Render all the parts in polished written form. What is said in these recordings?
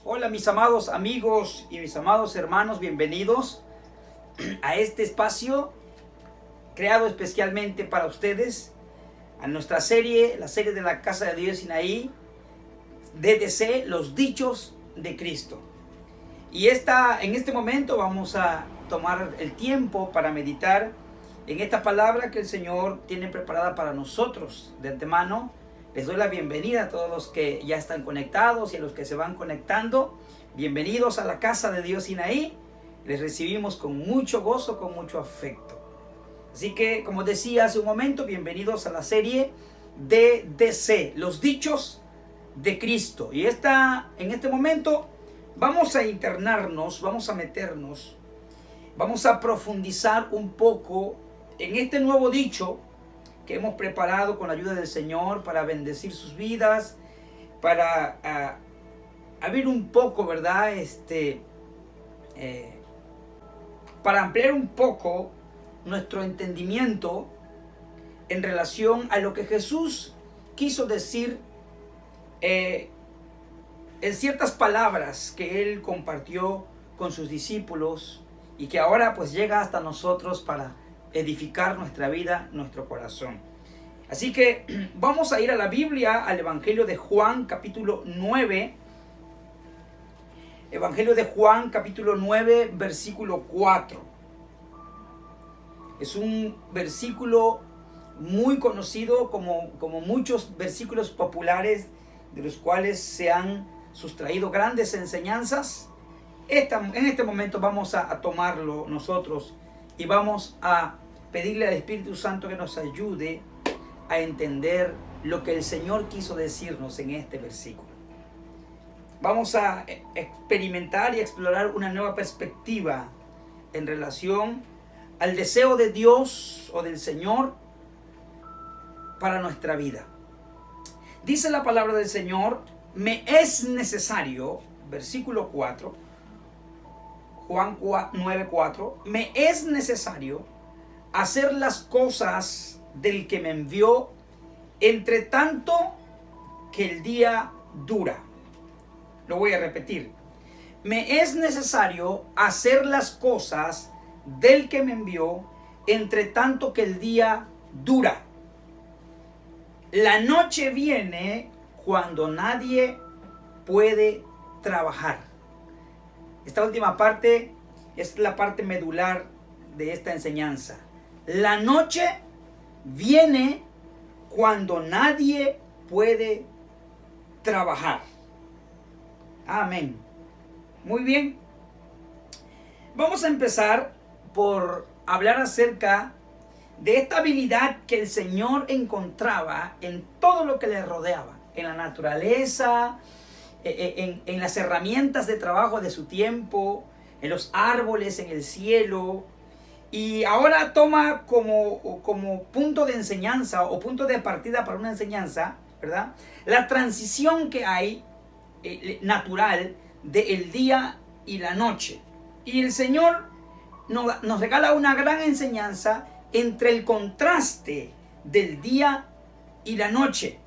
Hola mis amados amigos y mis amados hermanos, bienvenidos a este espacio creado especialmente para ustedes, a nuestra serie, la serie de la Casa de Dios Sinaí, DDC, los dichos de Cristo. Y en este momento vamos a tomar el tiempo para meditar en esta palabra que el Señor tiene preparada para nosotros de antemano. Les doy la bienvenida a todos los que ya están conectados y a los que se van conectando. Bienvenidos a la Casa de Dios Sinaí. Les recibimos con mucho gozo, con mucho afecto. Así que, como decía hace un momento, bienvenidos a la serie DDC, los dichos de Cristo. Y en este momento vamos a internarnos, vamos a meternos, vamos a profundizar un poco en este nuevo dicho que hemos preparado con la ayuda del Señor para bendecir sus vidas, para abrir un poco, ¿verdad? Para ampliar un poco nuestro entendimiento en relación a lo que Jesús quiso decir en ciertas palabras que Él compartió con sus discípulos y que ahora pues llega hasta nosotros para edificar nuestra vida, nuestro corazón. Así que vamos a ir a la Biblia, al Evangelio de Juan, capítulo 9. Evangelio de Juan, capítulo 9, versículo 4. Es un versículo muy conocido como muchos versículos populares de los cuales se han sustraído grandes enseñanzas. En este momento vamos a tomarlo nosotros y vamos a pedirle al Espíritu Santo que nos ayude a entender lo que el Señor quiso decirnos en este versículo. Vamos a experimentar y explorar una nueva perspectiva en relación al deseo de Dios o del Señor para nuestra vida. Dice la palabra del Señor: me es necesario, versículo 4, Juan 9:4, me es necesario hacer las cosas del que me envió, entre tanto que el día dura. Lo voy a repetir. Me es necesario hacer las cosas del que me envió, entre tanto que el día dura. La noche viene cuando nadie puede trabajar. Esta última parte es la parte medular de esta enseñanza. La noche viene cuando nadie puede trabajar. Amén. Muy bien. Vamos a empezar por hablar acerca de esta habilidad que el Señor encontraba en todo lo que le rodeaba, en la naturaleza, en las herramientas de trabajo de su tiempo, en los árboles, en el cielo. Y ahora toma como punto de enseñanza o punto de partida para una enseñanza, ¿verdad? La transición que hay natural del día y la noche. Y el Señor nos regala una gran enseñanza entre el contraste del día y la noche.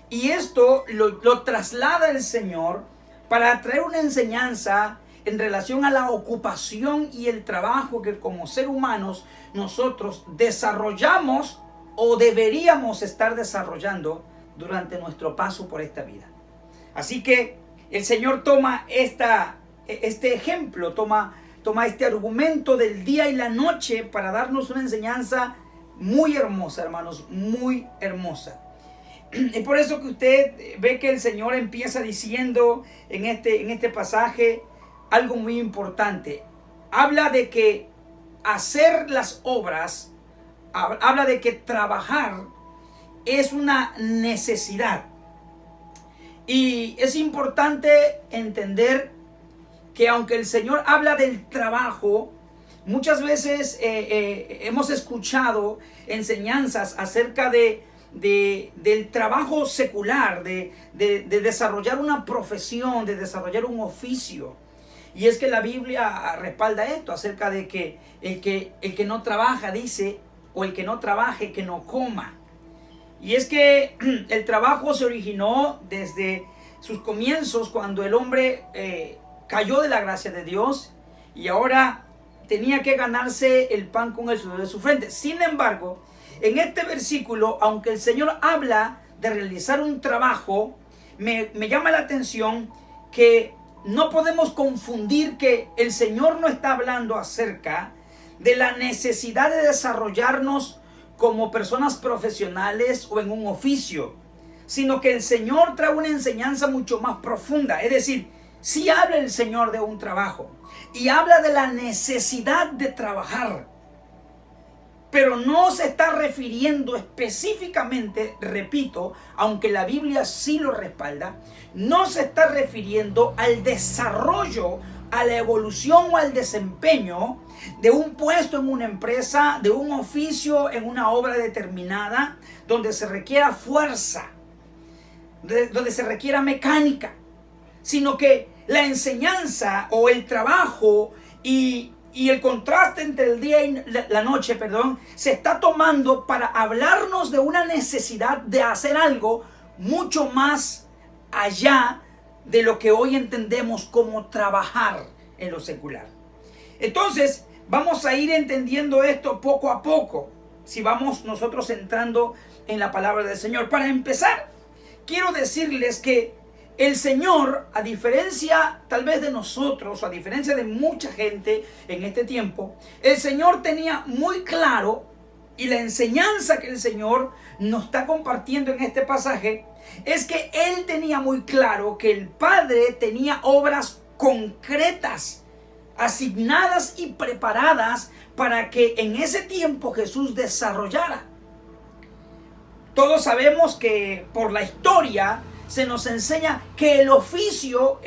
Y esto lo traslada el Señor para traer una enseñanza en relación a la ocupación y el trabajo que como seres humanos nosotros desarrollamos o deberíamos estar desarrollando durante nuestro paso por esta vida. Así que el Señor toma este ejemplo, toma este argumento del día y la noche para darnos una enseñanza muy hermosa, hermanos, muy hermosa. Es por eso que usted ve que el Señor empieza diciendo en este pasaje algo muy importante. Habla de que hacer las obras, habla de que trabajar es una necesidad. Y es importante entender que aunque el Señor habla del trabajo, muchas veces hemos escuchado enseñanzas acerca del trabajo secular, de desarrollar una profesión, de desarrollar un oficio. Y es que la Biblia respalda esto acerca de que el que no trabaja, dice, o el que no trabaje, que no coma. Y es que el trabajo se originó desde sus comienzos cuando el hombre cayó de la gracia de Dios y ahora tenía que ganarse el pan con el sudor de su frente. Sin embargo, en este versículo, aunque el Señor habla de realizar un trabajo, me llama la atención que no podemos confundir que el Señor no está hablando acerca de la necesidad de desarrollarnos como personas profesionales o en un oficio, sino que el Señor trae una enseñanza mucho más profunda. Es decir, sí habla el Señor de un trabajo y habla de la necesidad de trabajar, pero no se está refiriendo específicamente, repito, aunque la Biblia sí lo respalda, no se está refiriendo al desarrollo, a la evolución o al desempeño de un puesto en una empresa, de un oficio en una obra determinada, donde se requiera fuerza, donde se requiera mecánica, sino que la enseñanza o el trabajo y el contraste entre el día y la noche, se está tomando para hablarnos de una necesidad de hacer algo mucho más allá de lo que hoy entendemos como trabajar en lo secular. Entonces, vamos a ir entendiendo esto poco a poco, si vamos nosotros entrando en la palabra del Señor. Para empezar, quiero decirles que el Señor, a diferencia tal vez de nosotros, a diferencia de mucha gente en este tiempo, el Señor tenía muy claro, y la enseñanza que el Señor nos está compartiendo en este pasaje, es que Él tenía muy claro que el Padre tenía obras concretas, asignadas y preparadas para que en ese tiempo Jesús desarrollara. Todos sabemos que por la historia se nos enseña que el oficio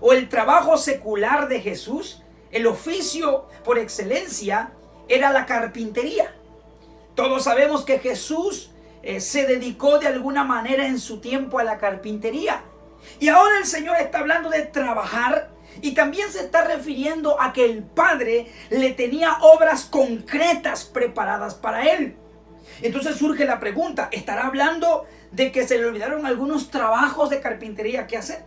o el trabajo secular de Jesús, el oficio por excelencia, era la carpintería. Todos sabemos que Jesús se dedicó de alguna manera en su tiempo a la carpintería. Y ahora el Señor está hablando de trabajar y también se está refiriendo a que el Padre le tenía obras concretas preparadas para Él. Entonces surge la pregunta, ¿estará hablando de que se le olvidaron algunos trabajos de carpintería que hacer?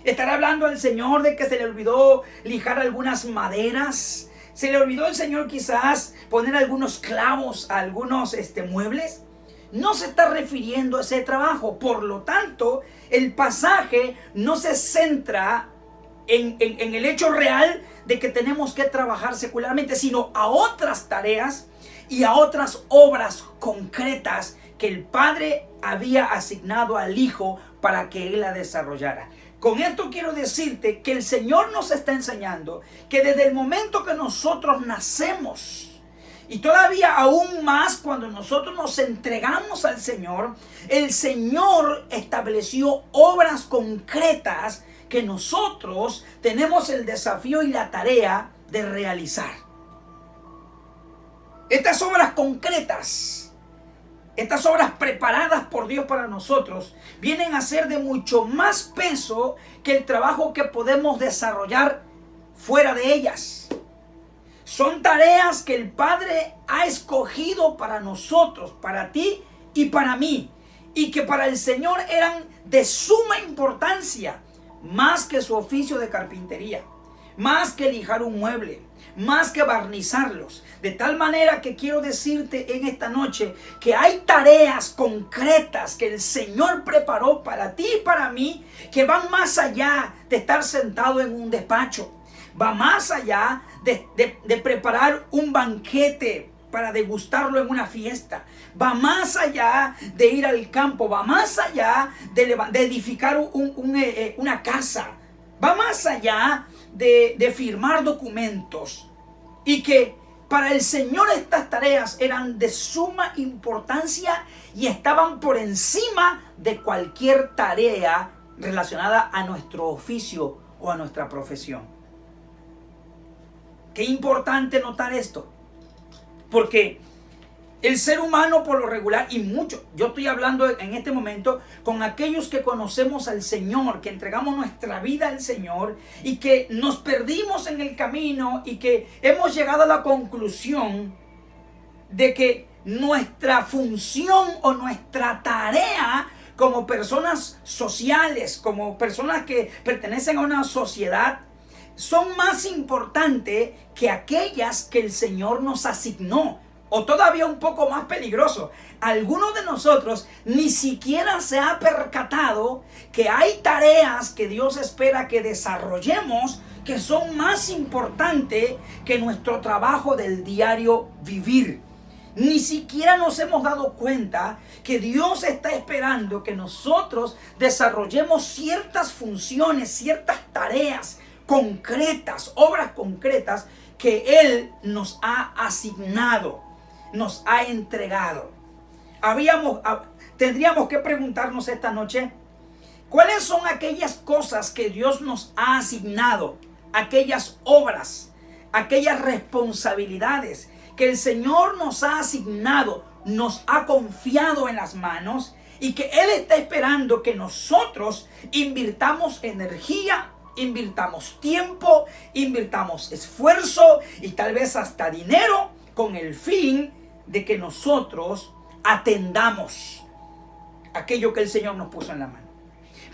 ¿Estará hablando el Señor de que se le olvidó lijar algunas maderas? ¿Se le olvidó el Señor quizás poner algunos clavos a algunos muebles? No se está refiriendo a ese trabajo. Por lo tanto, el pasaje no se centra en el hecho real de que tenemos que trabajar secularmente, sino a otras tareas y a otras obras concretas que el Padre había asignado al Hijo para que Él la desarrollara. Con esto quiero decirte que el Señor nos está enseñando que desde el momento que nosotros nacemos, y todavía aún más cuando nosotros nos entregamos al Señor, el Señor estableció obras concretas que nosotros tenemos el desafío y la tarea de realizar. Estas obras concretas, estas obras preparadas por Dios para nosotros, vienen a ser de mucho más peso que el trabajo que podemos desarrollar fuera de ellas. Son tareas que el Padre ha escogido para nosotros, para ti y para mí, y que para el Señor eran de suma importancia, más que su oficio de carpintería, más que lijar un mueble, más que barnizarlos. De tal manera que quiero decirte en esta noche que hay tareas concretas que el Señor preparó para ti y para mí, que van más allá de estar sentado en un despacho. Va más allá de preparar un banquete para degustarlo en una fiesta. Va más allá de ir al campo. Va más allá de edificar una casa. Va más allá de firmar documentos. Y que para el Señor estas tareas eran de suma importancia y estaban por encima de cualquier tarea relacionada a nuestro oficio o a nuestra profesión. Qué importante notar esto, porque el ser humano por lo regular, y mucho, yo estoy hablando en este momento con aquellos que conocemos al Señor, que entregamos nuestra vida al Señor y que nos perdimos en el camino y que hemos llegado a la conclusión de que nuestra función o nuestra tarea como personas sociales, como personas que pertenecen a una sociedad, son más importantes que aquellas que el Señor nos asignó. O todavía un poco más peligroso, algunos de nosotros ni siquiera se ha percatado que hay tareas que Dios espera que desarrollemos que son más importantes que nuestro trabajo del diario vivir. Ni siquiera nos hemos dado cuenta que Dios está esperando que nosotros desarrollemos ciertas funciones, ciertas tareas concretas, obras concretas que Él nos ha asignado, nos ha entregado. Tendríamos que preguntarnos esta noche, ¿cuáles son aquellas cosas que Dios nos ha asignado? Aquellas obras, aquellas responsabilidades que el Señor nos ha asignado, nos ha confiado en las manos y que Él está esperando que nosotros invirtamos energía, invirtamos tiempo, invirtamos esfuerzo y tal vez hasta dinero con el fin de que nosotros atendamos aquello que el Señor nos puso en la mano.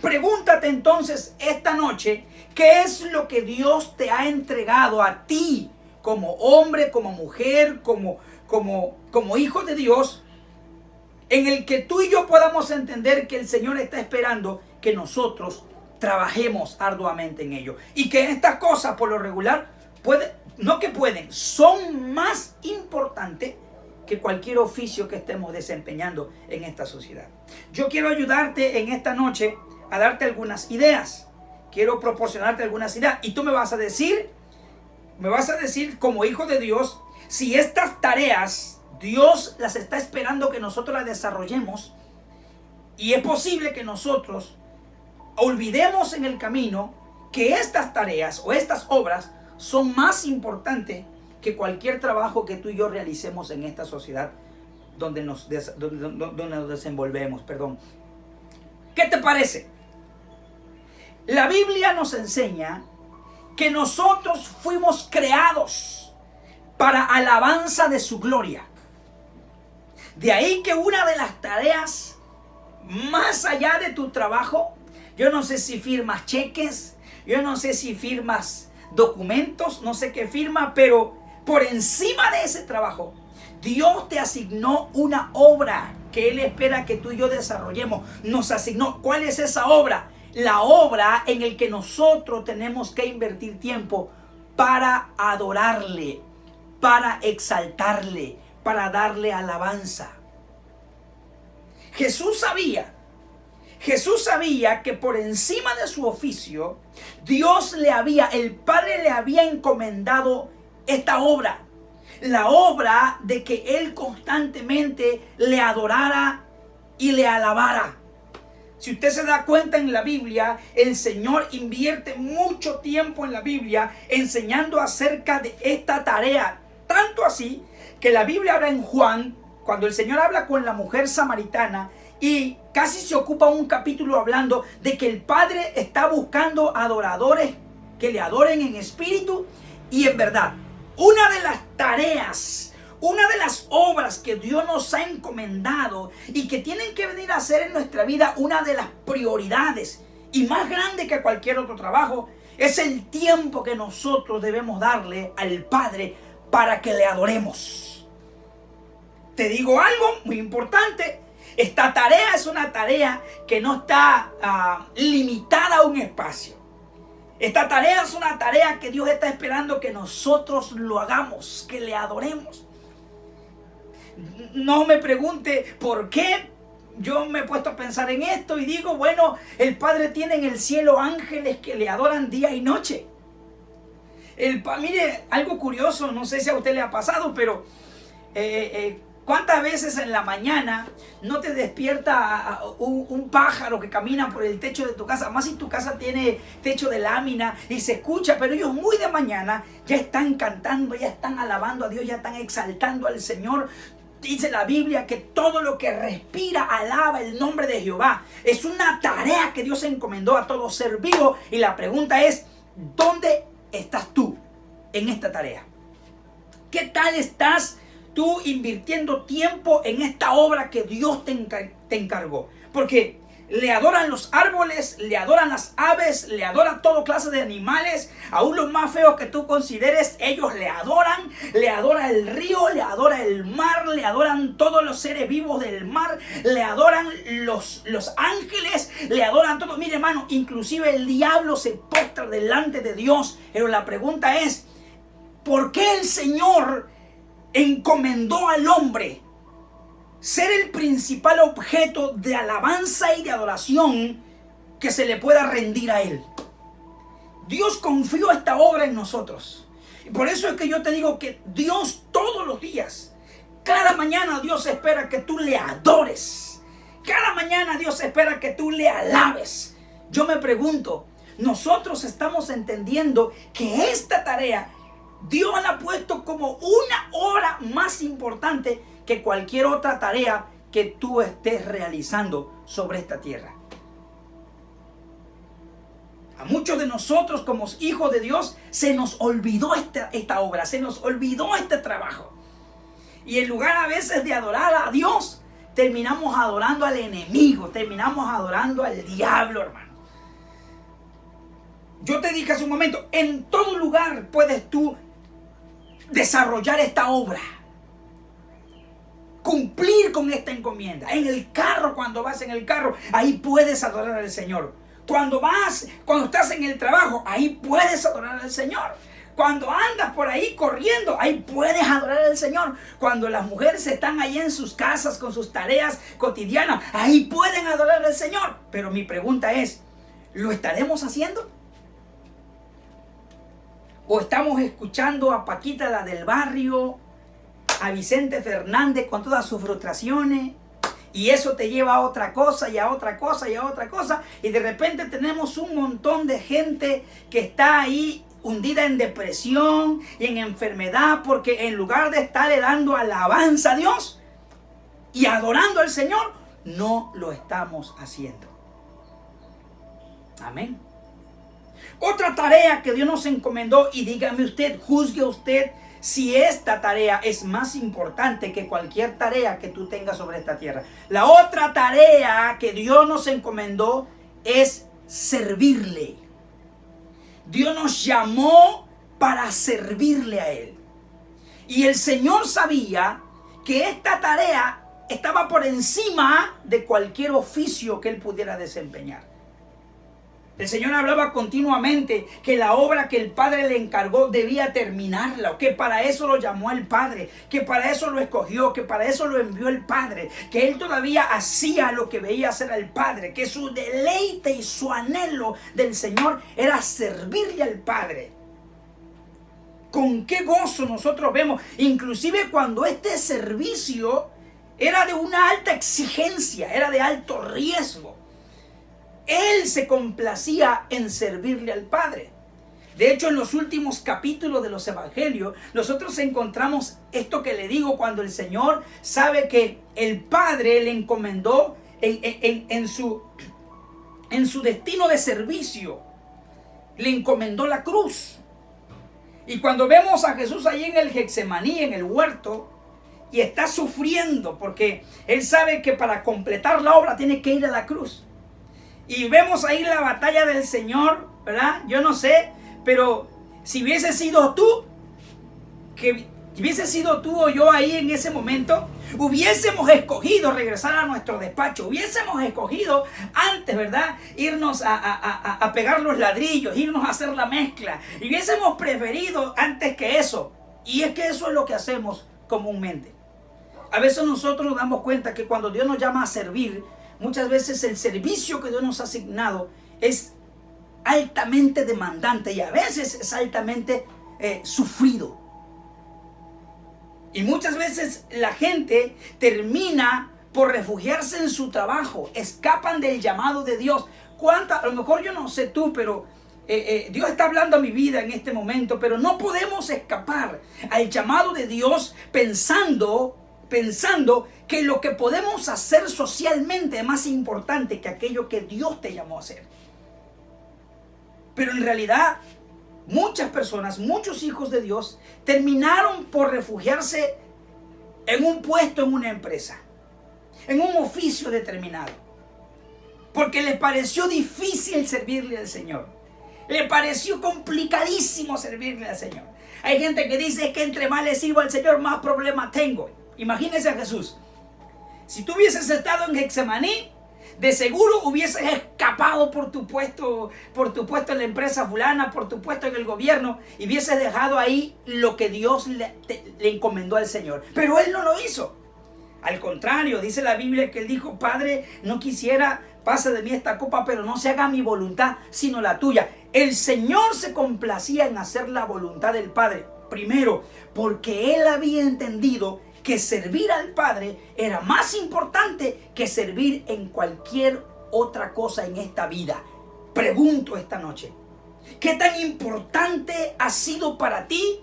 Pregúntate entonces esta noche, ¿qué es lo que Dios te ha entregado a ti como hombre, como mujer, como hijo de Dios, en el que tú y yo podamos entender que el Señor está esperando que nosotros trabajemos arduamente en ello? Y que estas cosas por lo regular son más importantes que cualquier oficio que estemos desempeñando en esta sociedad. Yo quiero ayudarte en esta noche a darte algunas ideas. Quiero proporcionarte algunas ideas. Y tú me vas a decir como hijo de Dios, si estas tareas Dios las está esperando que nosotros las desarrollemos, y es posible que nosotros olvidemos en el camino que estas tareas o estas obras son más importantes que cualquier trabajo que tú y yo realicemos en esta sociedad donde nos desenvolvemos. ¿Qué te parece? La Biblia nos enseña que nosotros fuimos creados para alabanza de su gloria. De ahí que una de las tareas, más allá de tu trabajo, yo no sé si firmas cheques, yo no sé si firmas documentos, no sé qué firma, pero por encima de ese trabajo, Dios te asignó una obra que Él espera que tú y yo desarrollemos. Nos asignó. ¿Cuál es esa obra? La obra en el que nosotros tenemos que invertir tiempo para adorarle, para exaltarle, para darle alabanza. Jesús sabía que por encima de su oficio, el Padre le había encomendado esta obra. La obra de que Él constantemente le adorara y le alabara. Si usted se da cuenta en la Biblia, el Señor invierte mucho tiempo en la Biblia enseñando acerca de esta tarea. Tanto así que la Biblia habla en Juan, cuando el Señor habla con la mujer samaritana, y casi se ocupa un capítulo hablando de que el Padre está buscando adoradores que le adoren en espíritu y en verdad. Una de las tareas, una de las obras que Dios nos ha encomendado y que tienen que venir a ser en nuestra vida una de las prioridades y más grande que cualquier otro trabajo, es el tiempo que nosotros debemos darle al Padre para que le adoremos. Te digo algo muy importante. Esta tarea es una tarea que no está limitada a un espacio. Esta tarea es una tarea que Dios está esperando que nosotros lo hagamos, que le adoremos. No me pregunte por qué. Yo me he puesto a pensar en esto y digo, bueno, el Padre tiene en el cielo ángeles que le adoran día y noche. Mire, algo curioso, no sé si a usted le ha pasado, pero ¿cuántas veces en la mañana no te despierta un pájaro que camina por el techo de tu casa? Más si tu casa tiene techo de lámina y se escucha, pero ellos muy de mañana ya están cantando, ya están alabando a Dios, ya están exaltando al Señor. Dice la Biblia que todo lo que respira alaba el nombre de Jehová. Es una tarea que Dios encomendó a todo ser vivo. Y la pregunta es, ¿dónde estás tú en esta tarea? ¿Qué tal estás tú invirtiendo tiempo en esta obra que Dios te encargó? Porque Le adoran los árboles, le adoran las aves, le adoran toda clase de animales, aún los más feos que tú consideres, ellos le adora el río, le adora el mar, le adoran todos los seres vivos del mar, le adoran los ángeles, le adoran todo. Mire, hermano, inclusive el diablo se postra delante de Dios. Pero la pregunta es, ¿por qué el Señor encomendó al hombre ser el principal objeto de alabanza y de adoración que se le pueda rendir a Él? Dios confió esta obra en nosotros. Y por eso es que yo te digo que Dios todos los días, cada mañana Dios espera que tú le adores. Cada mañana Dios espera que tú le alabes. Yo me pregunto, nosotros estamos entendiendo que esta tarea Dios la ha puesto como una hora más importante que cualquier otra tarea que tú estés realizando sobre esta tierra. A muchos de nosotros como hijos de Dios se nos olvidó esta obra, se nos olvidó este trabajo. Y en lugar a veces de adorar a Dios, terminamos adorando al enemigo, terminamos adorando al diablo, hermano. Yo te dije hace un momento, en todo lugar puedes tú desarrollar esta obra. Cumplir con esta encomienda. En el carro, cuando vas en el carro, ahí puedes adorar al Señor. Cuando estás en el trabajo, ahí puedes adorar al Señor. Cuando andas por ahí corriendo, ahí puedes adorar al Señor. Cuando las mujeres están ahí en sus casas con sus tareas cotidianas, ahí pueden adorar al Señor. Pero mi pregunta es, ¿lo estaremos haciendo? ¿O estamos escuchando a Paquita, la del barrio, a Vicente Fernández con todas sus frustraciones? Y eso te lleva a otra cosa y a otra cosa y a otra cosa. Y de repente tenemos un montón de gente que está ahí hundida en depresión y en enfermedad, porque en lugar de estarle dando alabanza a Dios y adorando al Señor, no lo estamos haciendo. Amén. Otra tarea que Dios nos encomendó, y dígame usted, juzgue usted si esta tarea es más importante que cualquier tarea que tú tengas sobre esta tierra. La otra tarea que Dios nos encomendó es servirle. Dios nos llamó para servirle a Él. Y el Señor sabía que esta tarea estaba por encima de cualquier oficio que Él pudiera desempeñar. El Señor hablaba continuamente que la obra que el Padre le encargó debía terminarla, que para eso lo llamó el Padre, que para eso lo escogió, que para eso lo envió el Padre, que Él todavía hacía lo que veía hacer al Padre, que su deleite y su anhelo del Señor era servirle al Padre. Con qué gozo nosotros vemos, inclusive cuando este servicio era de una alta exigencia, era de alto riesgo. Él se complacía en servirle al Padre. De hecho, en los últimos capítulos de los evangelios, nosotros encontramos esto que le digo, cuando el Señor sabe que el Padre le encomendó en su destino de servicio, le encomendó la cruz. Y cuando vemos a Jesús ahí en el Getsemaní, en el huerto, y está sufriendo porque Él sabe que para completar la obra tiene que ir a la cruz. Y vemos ahí la batalla del Señor, ¿verdad? Yo no sé, pero si hubiese sido tú, que hubiese sido tú o yo ahí en ese momento, hubiésemos escogido regresar a nuestro despacho, hubiésemos escogido antes, ¿verdad? Irnos a pegar los ladrillos, irnos a hacer la mezcla, y hubiésemos preferido antes que eso. Y es que eso es lo que hacemos comúnmente. A veces nosotros nos damos cuenta que cuando Dios nos llama a servir, muchas veces el servicio que Dios nos ha asignado es altamente demandante y a veces es altamente sufrido. Y muchas veces la gente termina por refugiarse en su trabajo, escapan del llamado de Dios. A lo mejor yo no sé tú, pero Dios está hablando a mi vida en este momento, pero no podemos escapar al llamado de Dios pensando que lo que podemos hacer socialmente es más importante que aquello que Dios te llamó a hacer. Pero en realidad, muchas personas, muchos hijos de Dios, terminaron por refugiarse en un puesto en una empresa, en un oficio determinado. porque le pareció difícil servirle al Señor. Le pareció complicadísimo servirle al Señor. Hay gente que dice que entre más le sirvo al Señor, más problemas tengo. Imagínense a Jesús. Si tú hubieses estado en Getsemaní, de seguro hubieses escapado por tu puesto en la empresa fulana, por tu puesto en el gobierno, y hubieses dejado ahí lo que Dios le encomendó al Señor. Pero Él no lo hizo. Al contrario, dice la Biblia que Él dijo: Padre, no quisiera, pase de mí esta copa, pero no se haga mi voluntad, sino la tuya. El Señor se complacía en hacer la voluntad del Padre. Primero, porque Él había entendido que servir al Padre era más importante que servir en cualquier otra cosa en esta vida. Pregunto esta noche, ¿qué tan importante ha sido para ti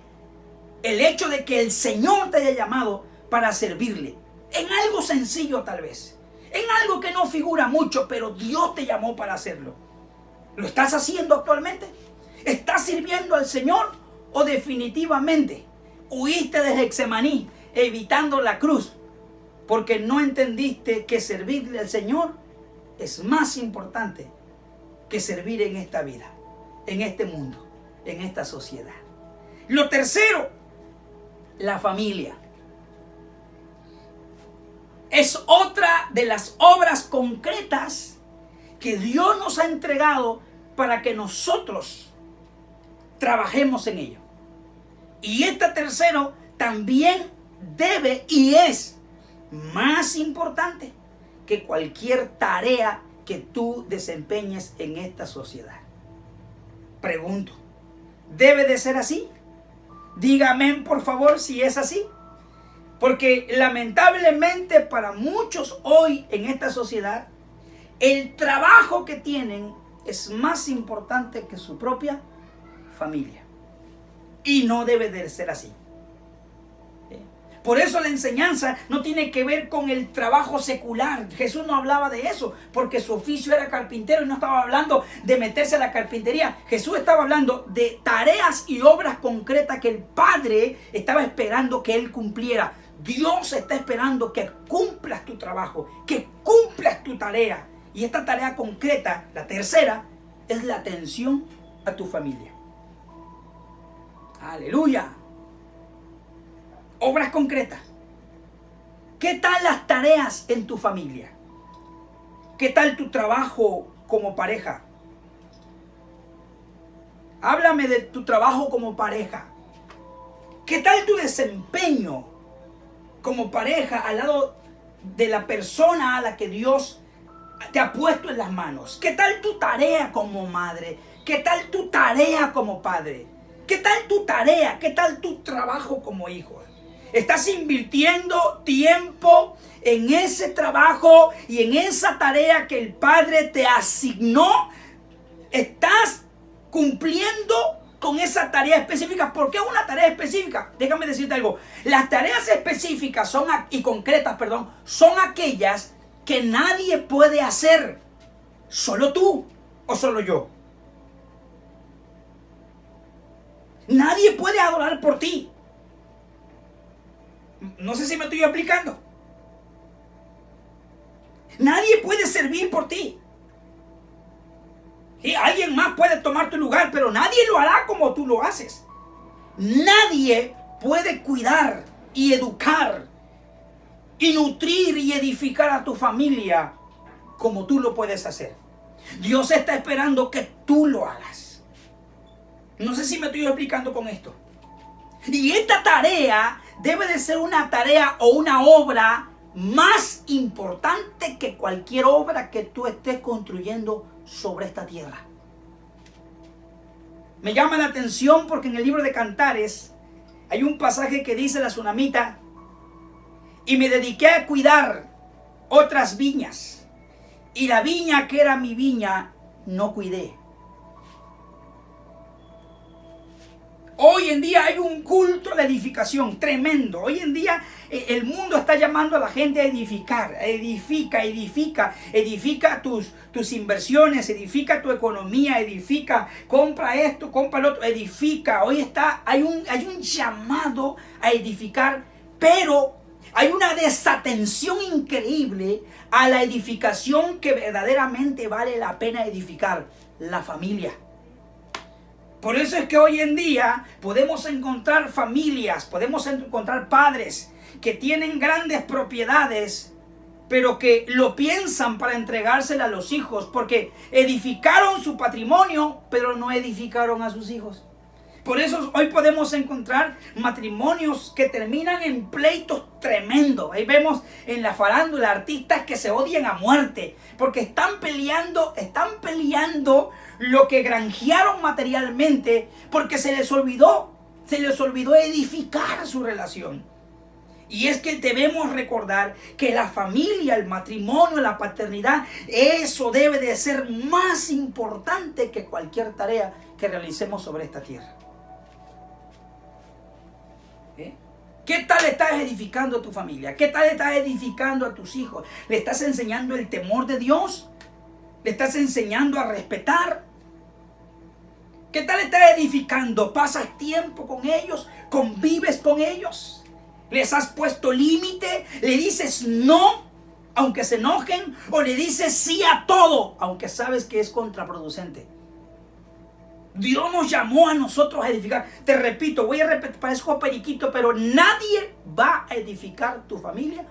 el hecho de que el Señor te haya llamado para servirle? En algo sencillo tal vez, en algo que no figura mucho, pero Dios te llamó para hacerlo. ¿Lo estás haciendo actualmente? ¿Estás sirviendo al Señor o definitivamente huiste de Getsemaní evitando la cruz porque no entendiste que servirle al Señor es más importante que servir en esta vida, en este mundo, en esta sociedad? Lo tercero, la familia. Es otra de las obras concretas que Dios nos ha entregado para que nosotros trabajemos en ello. Y este tercero también debe y es más importante que cualquier tarea que tú desempeñes en esta sociedad. Pregunto, ¿debe de ser así? Dígame por favor si es así. Porque lamentablemente para muchos hoy en esta sociedad, el trabajo que tienen es más importante que su propia familia. Y no debe de ser así. Por eso la enseñanza no tiene que ver con el trabajo secular. Jesús no hablaba de eso, porque su oficio era carpintero y no estaba hablando de meterse a la carpintería. Jesús estaba hablando de tareas y obras concretas que el Padre estaba esperando que Él cumpliera. Dios está esperando que cumplas tu trabajo, que cumplas tu tarea. Y esta tarea concreta, la tercera, es la atención a tu familia. ¡Aleluya! Obras concretas. ¿Qué tal las tareas en tu familia? ¿Qué tal tu trabajo como pareja? Háblame de tu trabajo como pareja. ¿Qué tal tu desempeño como pareja al lado de la persona a la que Dios te ha puesto en las manos? ¿Qué tal tu tarea como madre? ¿Qué tal tu tarea como padre? ¿Qué tal tu tarea? ¿Qué tal tu trabajo como hijo? ¿Estás invirtiendo tiempo en ese trabajo y en esa tarea que el Padre te asignó? ¿Estás cumpliendo con esa tarea específica? ¿Por qué una tarea específica? Déjame decirte algo. Las tareas específicas y concretas, son aquellas que nadie puede hacer. ¿Solo tú o solo yo? Nadie puede adorar por ti. No sé si me estoy explicando. Nadie puede servir por ti. Y alguien más puede tomar tu lugar, pero nadie lo hará como tú lo haces. Nadie puede cuidar y educar y nutrir y edificar a tu familia como tú lo puedes hacer. Dios está esperando que tú lo hagas. No sé si me estoy explicando con esto. Y esta tarea debe de ser una tarea o una obra más importante que cualquier obra que tú estés construyendo sobre esta tierra. Me llama la atención porque en el libro de Cantares hay un pasaje que dice la tsunamita: y me dediqué a cuidar otras viñas, y la viña que era mi viña no cuidé. Hoy en día hay un culto a la edificación tremendo. Hoy en día el mundo está llamando a la gente a edificar. Edifica tus inversiones, edifica tu economía, compra esto, compra lo otro, edifica. Hay un llamado a edificar, pero Hay una desatención increíble a la edificación que verdaderamente vale la pena edificar, la familia. Por eso es que hoy en día podemos encontrar familias, podemos encontrar padres que tienen grandes propiedades, pero que lo piensan para entregársela a los hijos, porque edificaron su patrimonio, pero no edificaron a sus hijos. Por eso hoy podemos encontrar matrimonios que terminan en pleitos tremendos. Ahí vemos en la farándula artistas que se odian a muerte, porque están peleando lo que granjearon materialmente, porque se les olvidó edificar su relación. Y es que debemos recordar que la familia, el matrimonio, la paternidad, eso debe de ser más importante que cualquier tarea que realicemos sobre esta tierra. ¿Qué tal estás edificando a tu familia? ¿Qué tal estás edificando a tus hijos? ¿Le estás enseñando el temor de Dios? ¿Le estás enseñando a respetar? ¿Qué tal estás edificando? ¿Pasas tiempo con ellos? ¿Convives con ellos? ¿Les has puesto límite? ¿Le dices no, aunque se enojen? ¿O le dices sí a todo, aunque sabes que es contraproducente? Dios nos llamó a nosotros a edificar. Te repito, voy a repetir, parezco periquito, pero nadie va a edificar tu familia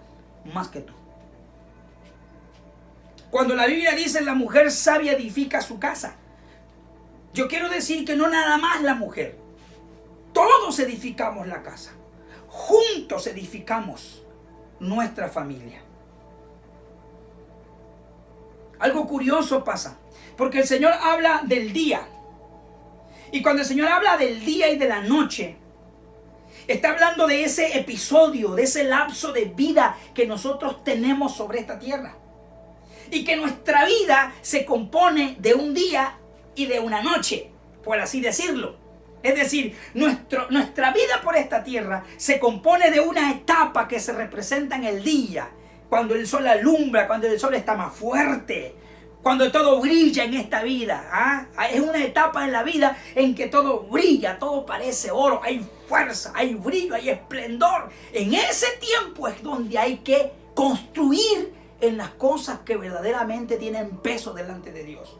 más que tú. Cuando la Biblia dice la mujer sabia edifica su casa, yo quiero decir que no nada más la mujer. Todos edificamos la casa. Juntos edificamos nuestra familia. Algo curioso pasa, porque el Señor habla del día. Y cuando el Señor habla del día y de la noche, está hablando de ese episodio, de ese lapso de vida que nosotros tenemos sobre esta tierra. Y que nuestra vida se compone de un día y de una noche, por así decirlo. Es decir, nuestra vida por esta tierra se compone de una etapa que se representa en el día, cuando el sol alumbra, cuando el sol está más fuerte, cuando todo brilla en esta vida. Es una etapa en la vida en que todo brilla, todo parece oro, hay fuerza, hay brillo, hay esplendor. En ese tiempo es donde hay que construir en las cosas que verdaderamente tienen peso delante de Dios.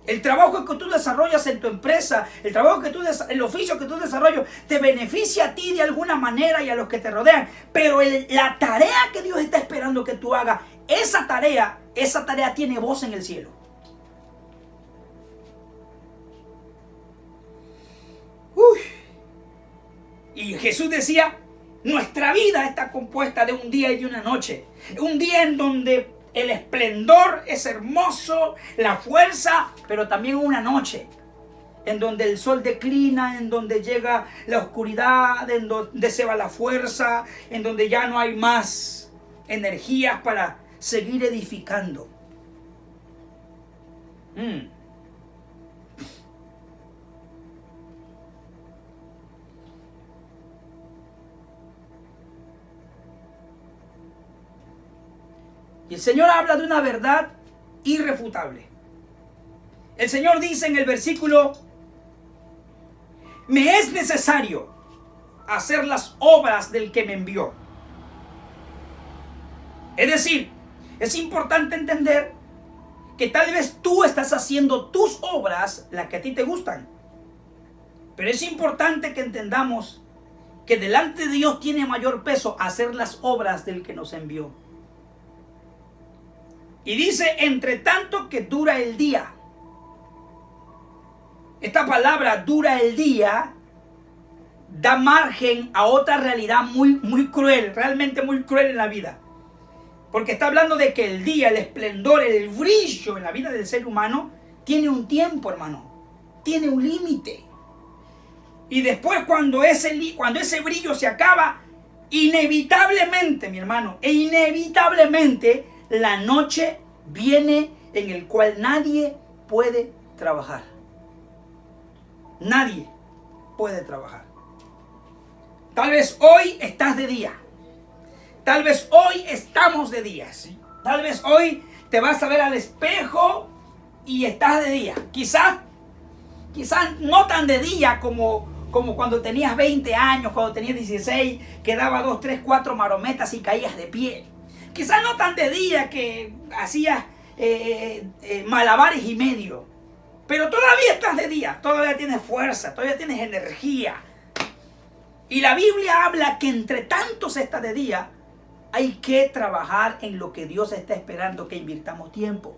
El trabajo que tú desarrollas en tu empresa, el oficio que tú desarrollas, te beneficia a ti de alguna manera y a los que te rodean. Pero la tarea que Dios está esperando que tú hagas, esa tarea tiene voz en el cielo. Y Jesús decía, nuestra vida está compuesta de un día y de una noche. Un día en donde el esplendor es hermoso, la fuerza, pero también una noche en donde el sol declina, en donde llega la oscuridad, en donde se va la fuerza, en donde ya no hay más energías para seguir edificando. Y el Señor habla de una verdad irrefutable. El Señor dice en el versículo: me es necesario hacer las obras del que me envió. Es decir, es importante entender que tal vez tú estás haciendo tus obras, las que a ti te gustan. Pero es importante que entendamos que delante de Dios tiene mayor peso hacer las obras del que nos envió. Y dice, entre tanto que dura el día. Esta palabra, dura el día, da margen a otra realidad muy cruel, realmente muy cruel en la vida. Porque está hablando de que el día, el esplendor, el brillo en la vida del ser humano tiene un tiempo, hermano. Tiene un límite. Y después cuando ese brillo se acaba, inevitablemente, mi hermano, inevitablemente la noche viene en el cual nadie puede trabajar. Nadie puede trabajar. Tal vez hoy estás de día. Tal vez hoy estamos de día. ¿Sí? Tal vez hoy te vas a ver al espejo y estás de día. Quizás no tan de día como como cuando tenías 20 años, cuando tenías 16, que daba 2, 3, 4 marometas y caías de pie. Quizás no tan de día que hacías malabares y medio, pero todavía estás de día, todavía tienes fuerza, todavía tienes energía. Y la Biblia habla que entre tanto se está de día, hay que trabajar en lo que Dios está esperando, que invirtamos tiempo,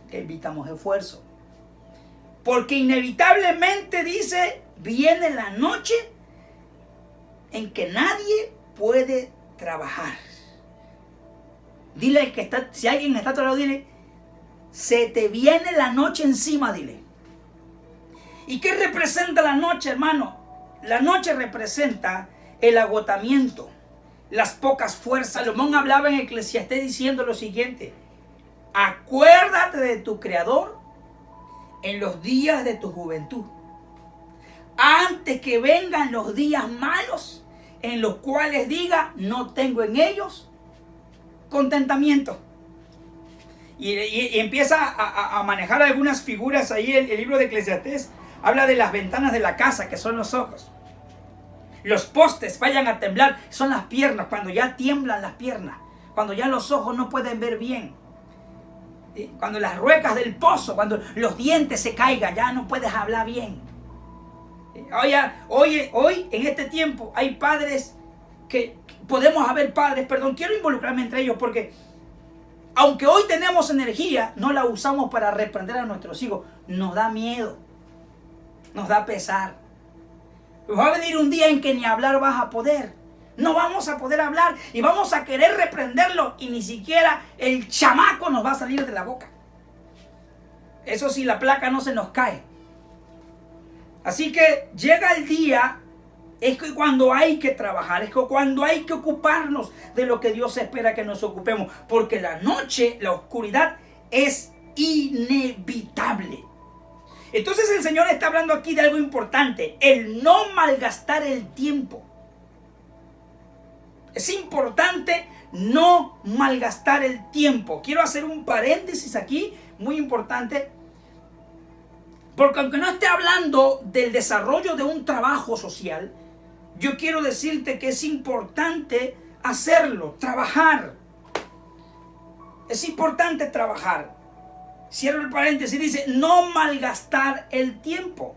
que invirtamos esfuerzo. Porque inevitablemente dice, viene la noche en que nadie puede trabajar. Dile que está, si alguien está a tu lado, dile, se te viene la noche encima, dile. ¿Y qué representa la noche, hermano? La noche representa el agotamiento, las pocas fuerzas. Salomón hablaba en Eclesiastés diciendo lo siguiente: acuérdate de tu Creador en los días de tu juventud, antes que vengan los días malos, en los cuales diga, no tengo en ellos contentamiento. Y empieza a manejar algunas figuras ahí. El libro de Eclesiastés habla de las ventanas de la casa, que son los ojos. Los postes vayan a temblar, son las piernas, cuando ya tiemblan las piernas, cuando ya los ojos no pueden ver bien. Cuando las ruecas del pozo, cuando los dientes se caigan, ya no puedes hablar bien. Hoy en este tiempo hay padres que podemos haber padres, perdón, quiero involucrarme entre ellos porque aunque hoy tenemos energía, no la usamos para reprender a nuestros hijos. Nos da miedo, nos da pesar. Va a venir un día en que ni hablar vas a poder. No vamos a poder hablar y vamos a querer reprenderlo y ni siquiera el chamaco nos va a salir de la boca. Eso sí, la placa no se nos cae. Así que llega el día, es que cuando hay que trabajar, es que cuando hay que ocuparnos de lo que Dios espera que nos ocupemos. Porque la noche, la oscuridad es inevitable. Entonces el Señor está hablando aquí de algo importante, el no malgastar el tiempo. Es importante no malgastar el tiempo. Quiero hacer un paréntesis aquí, muy importante, porque aunque no esté hablando del desarrollo de un trabajo social, yo quiero decirte que es importante hacerlo, trabajar. Es importante trabajar. Cierro el paréntesis, dice, no malgastar el tiempo.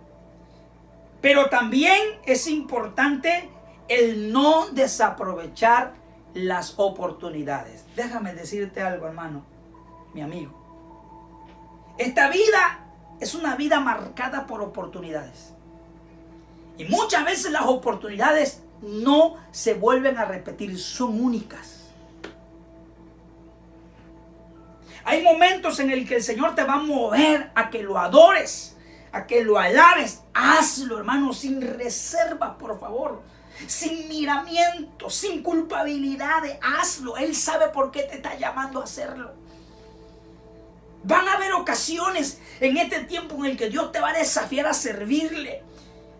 Pero también es importante el no desaprovechar las oportunidades. Déjame decirte algo, hermano, mi amigo. Esta vida es una vida marcada por oportunidades. Y muchas veces las oportunidades no se vuelven a repetir, son únicas. Hay momentos en el que el Señor te va a mover a que lo adores, a que lo alabes. Hazlo, hermano, sin reservas, por favor. Sin miramiento, sin culpabilidades. Hazlo. Él sabe por qué te está llamando a hacerlo. Van a haber ocasiones en este tiempo en el que Dios te va a desafiar a servirle.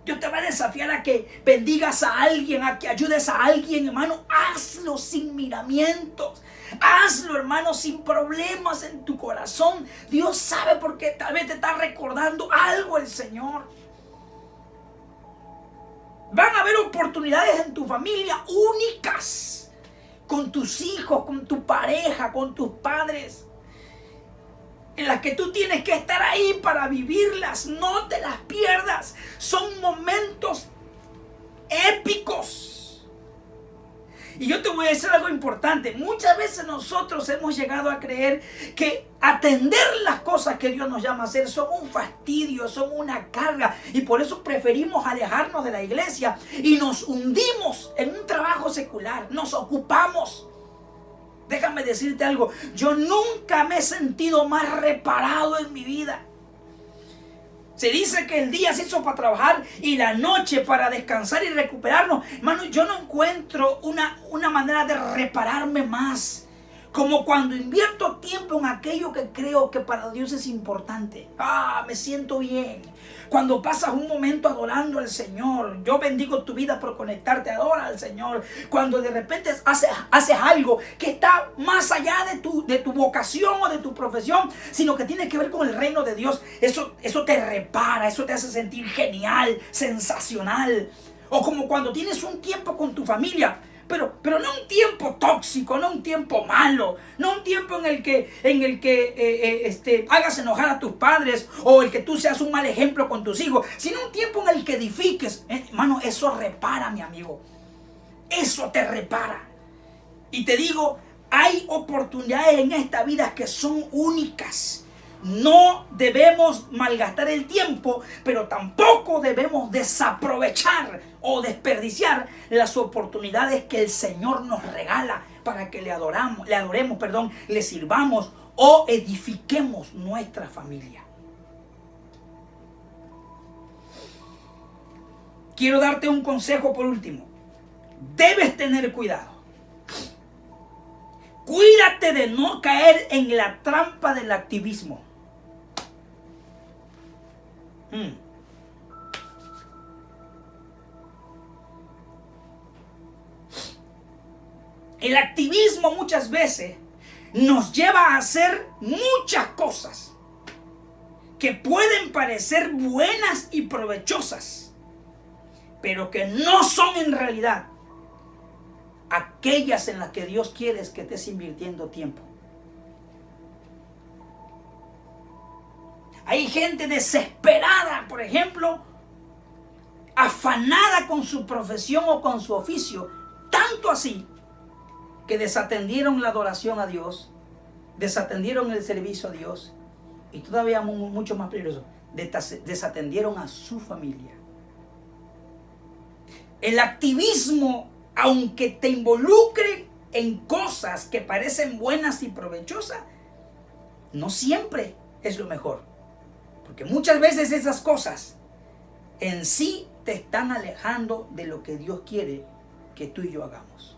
Dios te va a desafiar a que bendigas a alguien, a que ayudes a alguien, hermano. Hazlo sin miramientos. Hazlo, hermano, sin problemas en tu corazón. Dios sabe por qué tal vez te está recordando algo el Señor. Van a haber oportunidades en tu familia únicas. Con tus hijos, con tu pareja, con tus padres. En las que tú tienes que estar ahí para vivirlas. No te las pierdas. Son momentos épicos. Y yo te voy a decir algo importante. Muchas veces nosotros hemos llegado a creer que atender las cosas que Dios nos llama a hacer son un fastidio, son una carga. Y por eso preferimos alejarnos de la iglesia y nos hundimos en un trabajo secular. Nos ocupamos. Déjame decirte algo. Yo nunca me he sentido más reparado en mi vida. Se dice que el día se hizo para trabajar y la noche para descansar y recuperarnos. Hermano, yo no encuentro una manera de repararme más Como cuando invierto tiempo en aquello que creo que para Dios es importante. Me siento bien. Cuando pasas un momento adorando al Señor. Yo bendigo tu vida por conectarte. Adora al Señor. Cuando de repente haces algo que está más allá de tu vocación o de tu profesión, sino que tiene que ver con el reino de Dios. Eso te repara. Eso te hace sentir genial, sensacional. O como cuando tienes un tiempo con tu familia. Pero no un tiempo tóxico, no un tiempo malo, no un tiempo en el que hagas enojar a tus padres o el que tú seas un mal ejemplo con tus hijos, sino un tiempo en el que edifiques. Hermano, eso repara, mi amigo. Eso te repara. Y te digo, hay oportunidades en esta vida que son únicas. No debemos malgastar el tiempo, pero tampoco debemos desaprovechar o desperdiciar las oportunidades que el Señor nos regala para que le adoremos, le sirvamos o edifiquemos nuestra familia. Quiero darte un consejo por último. Debes tener cuidado. Cuídate de no caer en la trampa del activismo. El activismo muchas veces nos lleva a hacer muchas cosas que pueden parecer buenas y provechosas, pero que no son en realidad aquellas en las que Dios quiere que estés invirtiendo tiempo. Hay gente desesperada, por ejemplo, afanada con su profesión o con su oficio, tanto así que desatendieron la adoración a Dios, desatendieron el servicio a Dios y todavía mucho más peligroso, desatendieron a su familia. El activismo, aunque te involucre en cosas que parecen buenas y provechosas, no siempre es lo mejor. Porque muchas veces esas cosas en sí te están alejando de lo que Dios quiere que tú y yo hagamos.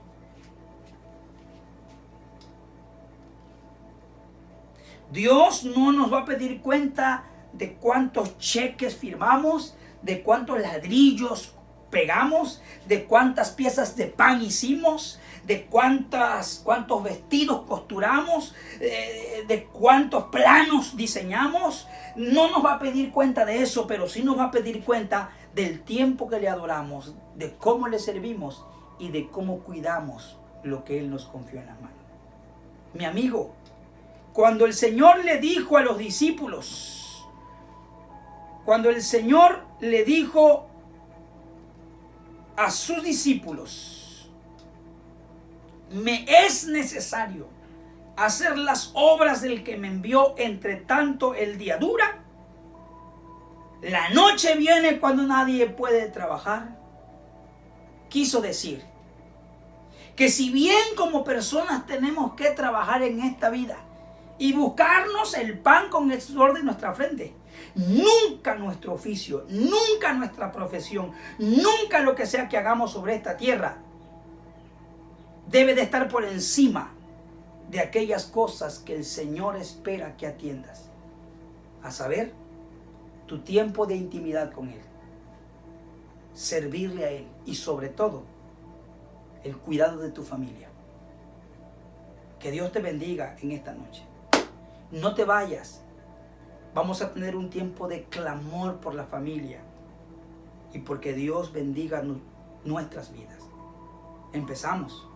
Dios no nos va a pedir cuenta de cuántos cheques firmamos, de cuántos ladrillos pegamos, de cuántas piezas de pan hicimos, de cuántos vestidos costuramos, de cuántos planos diseñamos. No nos va a pedir cuenta de eso, pero sí nos va a pedir cuenta del tiempo que le adoramos, de cómo le servimos y de cómo cuidamos lo que Él nos confió en las manos. Mi amigo, cuando el Señor le dijo a los discípulos, cuando el Señor le dijo a sus discípulos, me es necesario hacer las obras del que me envió, entre tanto el día dura, la noche viene cuando nadie puede trabajar. Quiso decir que si bien como personas tenemos que trabajar en esta vida y buscarnos el pan con el sudor de nuestra frente, nunca nuestro oficio, nunca nuestra profesión, nunca lo que sea que hagamos sobre esta tierra debe de estar por encima de aquellas cosas que el Señor espera que atiendas. A saber, tu tiempo de intimidad con Él, servirle a Él y sobre todo, el cuidado de tu familia. Que Dios te bendiga en esta noche. No te vayas. Vamos a tener un tiempo de clamor por la familia y porque Dios bendiga nuestras vidas. Empezamos.